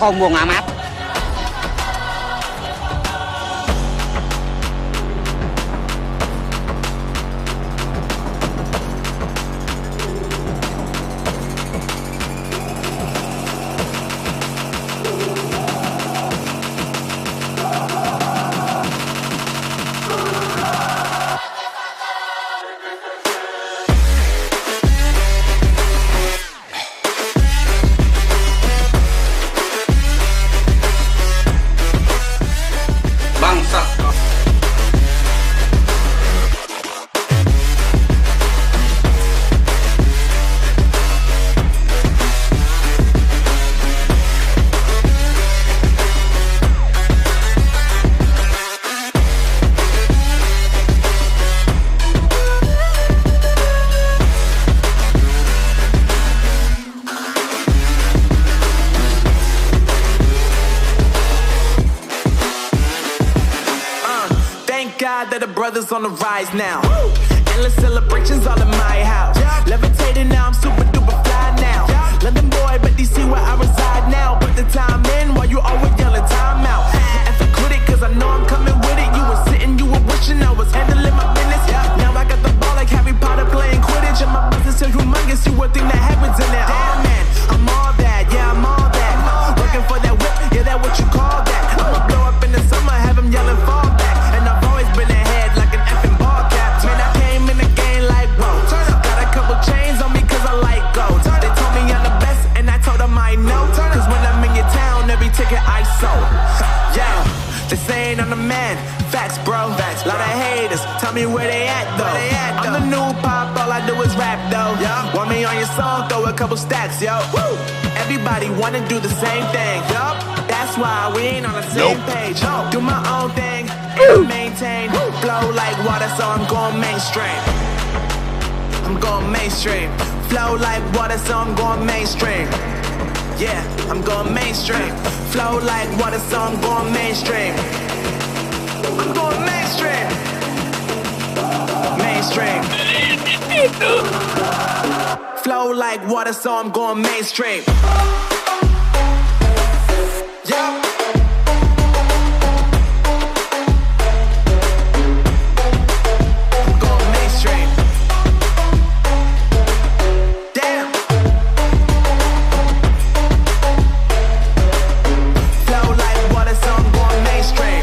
sombong amat. That the brothers on the rise now. Endless celebrations all in my house. Levitating now, I'm super duper fly now. London boy, but DC where I reside now. Put the time in while you always yelling time out. And for quit it, cause I know I'm coming with it. You were sitting, you were wishing I was handling my business. Now I got the ball like Harry Potter playing Quidditch. And my business is humongous, you would think that happens in there. Damn man, I'm all that, yeah, I'm all that. Looking for that whip, yeah, that what you call that. I'ma blow up in the summer, have them yelling fall back. And I've always been ahead like an effing ball cap. Man, I came in the game like, whoa. Got a couple chains on me cause I like gold. They told me I'm the best and I told them I know. Cause when I'm in your town, every ticket I sold. Yeah, they saying I'm the man. Facts, bro. Lot of haters, tell me where they at though. I'm the new pop, all I do is rap though. Want me on your song, throw a couple stacks, yo. Woo! Everybody wanna do the same thing, yup. That's why we ain't on the same page. Do my own thing, and maintain. Flow like water, so I'm going mainstream. I'm going mainstream. Flow like water, so I'm going mainstream. Yeah, I'm going mainstream. Flow like water, so I'm going mainstream. I'm going mainstream. Mainstream. Flow like water, so I'm going mainstream. Yeah. I'm going mainstream. Damn. Flow like water, so I'm going mainstream.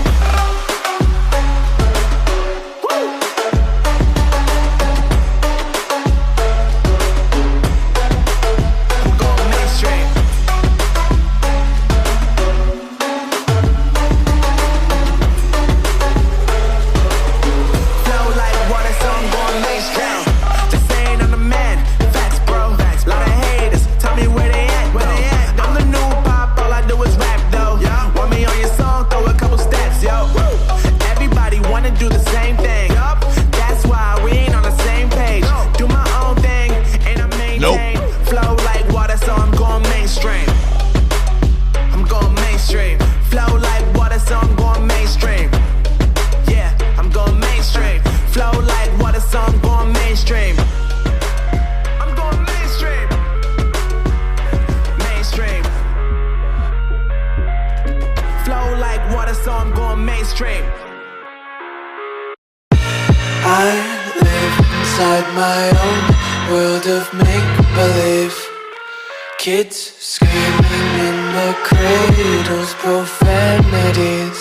Kids screaming in the cradles, profanities.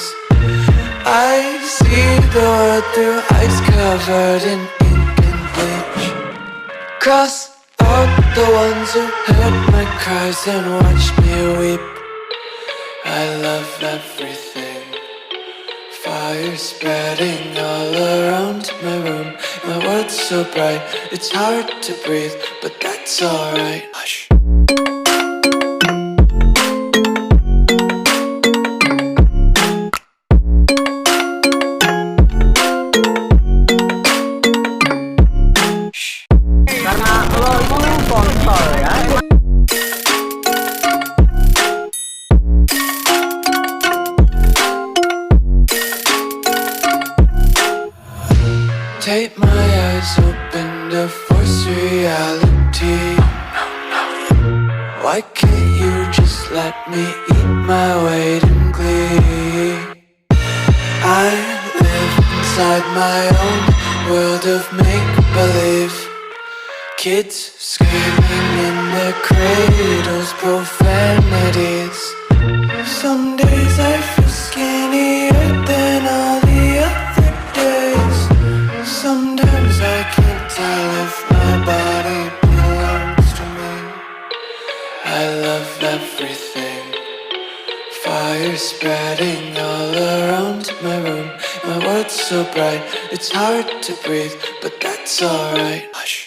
I see the world through ice covered in ink and bleach. Cross out the ones who heard my cries and watched me weep. I love everything. Fire spreading all around my room. My world's so bright, it's hard to breathe, but that's alright. Hush. Take my eyes open to force reality. Why can't you just let me eat my weight in glee. I live inside my own world of make-believe. Kids screaming in their cradles, profanities. Some days I feel skinnier than all the other days. Sometimes I can't tell if my body belongs to me. I love everything. Fire spreading all around my room. My world's so bright, it's hard to breathe, but that's alright. Hush.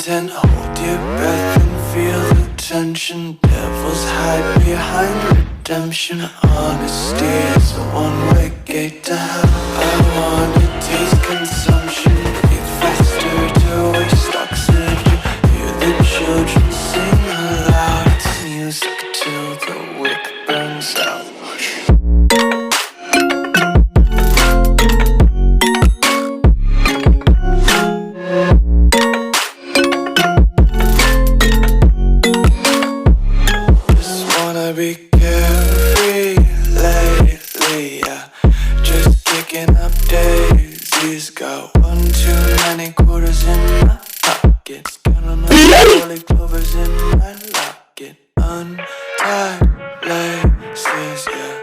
Hold your breath and feel the tension. Devils hide behind redemption. Honesty is a one-way gate to hell. I wanna taste consumption. Breathe faster to waste oxygen. Hear the children sing aloud. It's music till the wick burns out. Be carefree lately, yeah. Just kicking up daisies. Got one too many quarters in my pockets. Counting up all-leaf clovers in my locket. Untied laces, yeah.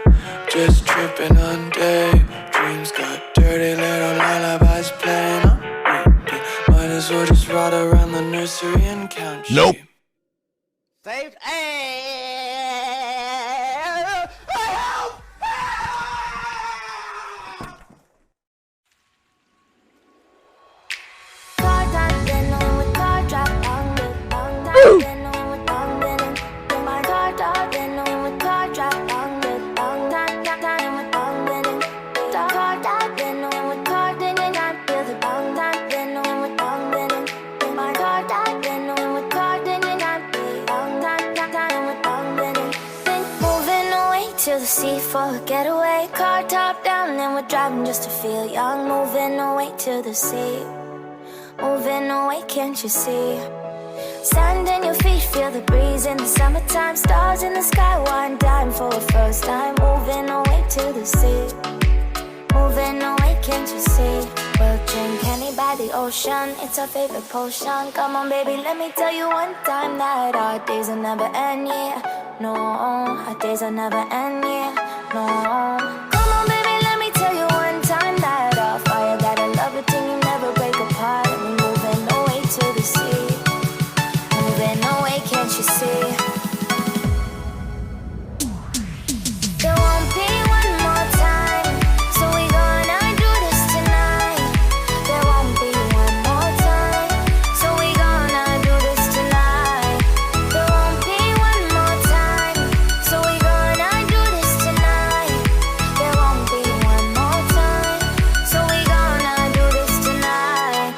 Just tripping on daydreams. Got dirty little lullabies playing on repeat. Might as well just ride around the nursery and count sheep. Nope. Saved. To the sea for a getaway. Car top down and we're driving just to feel young. Moving away to the sea. Moving away, can't you see? Sand in your feet, feel the breeze in the summertime. Stars in the sky, one dime for a first time. Moving away to the sea. Moving away, can't you see? We'll drink Henny by the ocean. It's our favorite potion. Come on baby, let me tell you one time that our days will never end, yeah. No, our days will never end, yeah. No. Come on baby, let me tell you one time that our fire got a love it till you never break apart. We're moving away to the sea. Moving away, can't you see? There won't be one more time, so we gonna do this tonight. There won't be one more time, so we gonna do this tonight. There won't be one more time, so we gonna do this tonight. There won't be one more time, so we gonna do this tonight.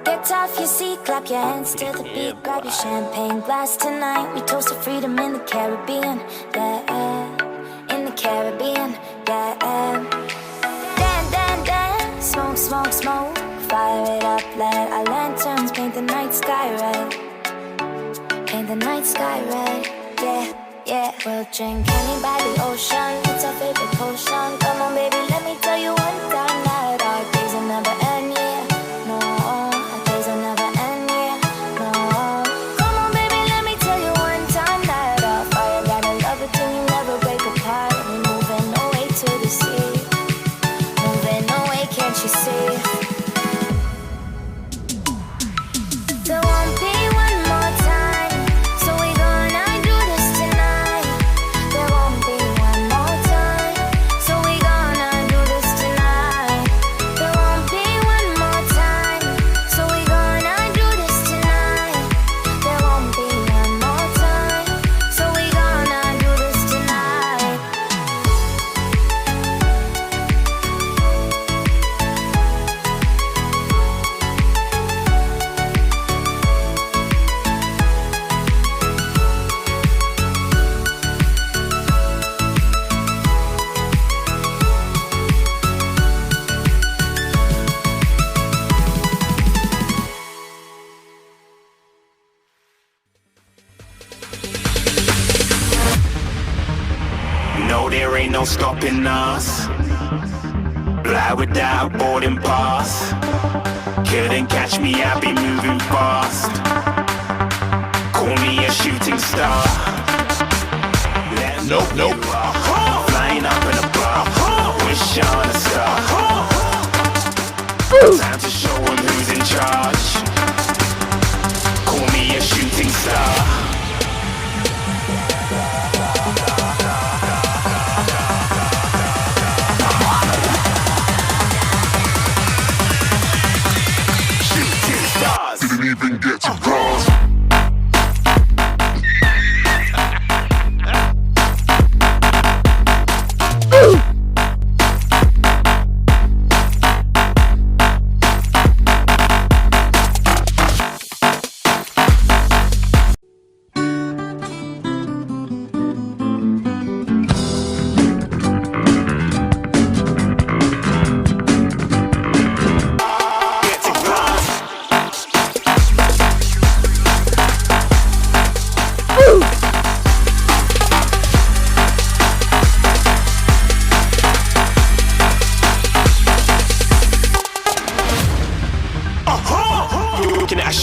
Get off your seat, clap your hands to the beat. Grab your champagne glass tonight. We toast to freedom in the Caribbean, yeah. In the Caribbean, yeah. Dance, dance, dance. Smoke, smoke, smoke. Fire it up, let our lanterns paint the night sky red. Paint the night sky red, yeah, yeah. We'll drink Henny by the ocean. It's our favorite potion. Come on baby, let me tell you one time that our days will never end, yeah. No, our days will never end, yeah. No. Come on baby, let me tell you one time that our fire got a love it till you never break apart. stopping us. Fly without boarding pass. Couldn't catch me, I'll be moving fast. Call me a shooting star. Nope. Flying up in a bar. Wish on a star. Time to show 'em who's in charge. Call me a shooting star. Didn't even get to cross.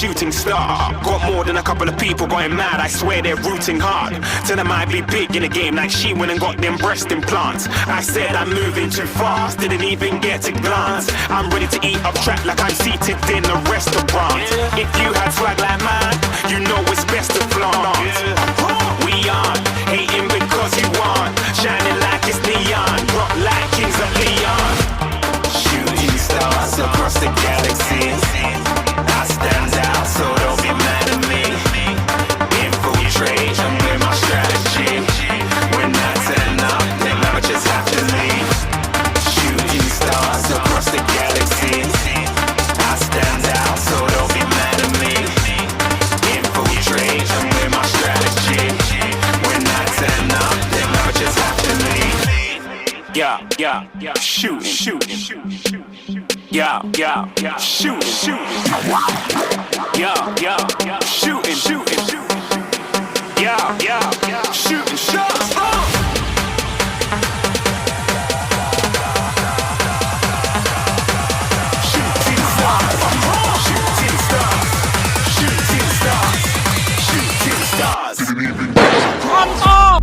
Shooting star. Got more than a couple of people going mad, I swear they're rooting hard. Tell them I'd be big in the game like she went and got them breast implants. I said I'm moving too fast, didn't even get a glance. I'm ready to eat up track like I'm seated in a restaurant. If you had swag like mine, you know it's best to flaunt. We aren't hating because you aren't shining like it's neon, rock like kings of Leon. Shooting stars across the galaxy. I stand out, so don't be mad at me. Infiltrate, I'm with my strategy. When I turn up, then I just have to leave. Shooting stars across the galaxy. I stand out, so don't be mad at me. Infiltrate, I'm with my strategy. When I turn up, then I just have to leave. Yeah, shooting. Yeah, shooting. Yeah, shooting. Yeah, shooting shots. Shooting stars. Didn't even come on.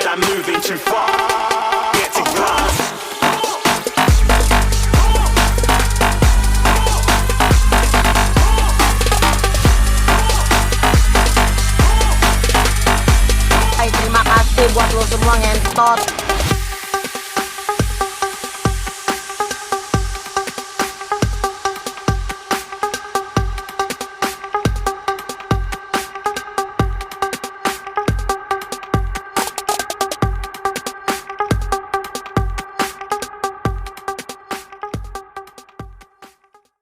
I'm moving too far. Get to glass. Hai, terima kasih buat lo semua ngentot.